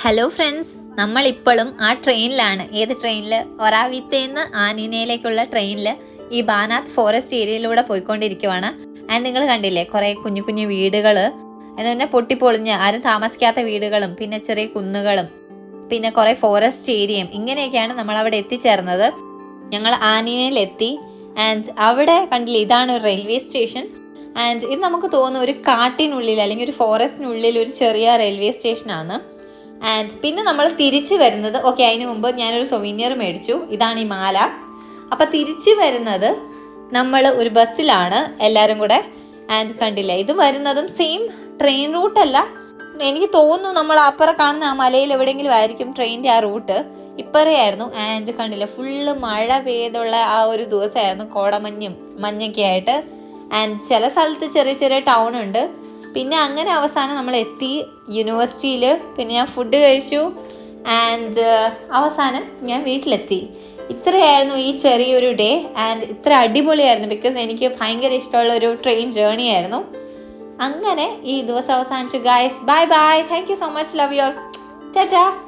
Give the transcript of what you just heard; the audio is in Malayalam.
ഹലോ ഫ്രണ്ട്സ്, നമ്മളിപ്പോഴും ആ ട്രെയിനിലാണ്. ഏത് ട്രെയിനിൽ? ഒറാവിത്തേന്ന് ആനിനയിലേക്കുള്ള ട്രെയിനിൽ ഈ ബാനാത്ത് ഫോറസ്റ്റ് ഏരിയയിലൂടെ പോയിക്കൊണ്ടിരിക്കുവാണ്. ആൻഡ് നിങ്ങൾ കണ്ടില്ലേ, കുറേ കുഞ്ഞു കുഞ്ഞു വീടുകൾ, അതുതന്നെ പൊട്ടിപ്പൊളിഞ്ഞ് ആരും താമസിക്കാത്ത വീടുകളും പിന്നെ ചെറിയ കുന്നുകളും പിന്നെ കുറേ ഫോറസ്റ്റ് ഏരിയയും ഇങ്ങനെയൊക്കെയാണ് നമ്മൾ അവിടെ എത്തിച്ചേർന്നത്. ഞങ്ങൾ ആനിനയിലെത്തി. ആൻഡ് അവിടെ കണ്ടില്ലേ, ഇതാണ് ഒരു റെയിൽവേ സ്റ്റേഷൻ. ആൻഡ് ഇത് നമുക്ക് തോന്നുന്നു ഒരു കാട്ടിനുള്ളിൽ അല്ലെങ്കിൽ ഒരു ഫോറസ്റ്റിനുള്ളിൽ ഒരു ചെറിയ റെയിൽവേ സ്റ്റേഷനാണ്. ആൻഡ് പിന്നെ നമ്മൾ തിരിച്ചു വരുന്നത്, ഓക്കെ, അതിന് മുമ്പ് ഞാനൊരു സൊവീനിയർ മേടിച്ചു. ഇതാണ് ഈ മാല. അപ്പം തിരിച്ചു വരുന്നത് നമ്മൾ ഒരു ബസ്സിലാണ് എല്ലാവരും കൂടെ. ആൻഡ് കണ്ടില്ലേ, ഇത് വരുന്നതും സെയിം ട്രെയിൻ റൂട്ടല്ല. എനിക്ക് തോന്നുന്നു നമ്മൾ അപ്പുറം കാണുന്ന ആ മലയിൽ എവിടെയെങ്കിലും ആയിരിക്കും ട്രെയിനിൻ്റെ ആ റൂട്ട്. ഇപ്പറയായിരുന്നു. ആൻഡ് കണ്ടില്ലേ, ഫുള്ള് മഴ പെയ്തുള്ള ആ ഒരു ദിവസമായിരുന്നു, കോടമഞ്ഞും മഞ്ഞൊക്കെ ആയിട്ട്. ആൻഡ് ചില സ്ഥലത്ത് ചെറിയ ചെറിയ ടൗൺ ഉണ്ട്. പിന്നെ അങ്ങനെ അവസാനം നമ്മൾ എത്തി യൂണിവേഴ്സിറ്റിയിൽ. പിന്നെ ഞാൻ ഫുഡ് കഴിച്ചു. ആൻഡ് അവസാനം ഞാൻ വീട്ടിലെത്തി. ഇത്രയായിരുന്നു ഈ ചെറിയൊരു ഡേ. ആൻഡ് ഇത്ര അടിപൊളിയായിരുന്നു, ബിക്കോസ് എനിക്ക് ഭയങ്കര ഇഷ്ടമുള്ള ഒരു ട്രെയിൻ ജേർണി ആയിരുന്നു. അങ്ങനെ ഈ ദിവസം അവസാനിച്ചു guys. Bye bye, thank you so much, love you all, Tata.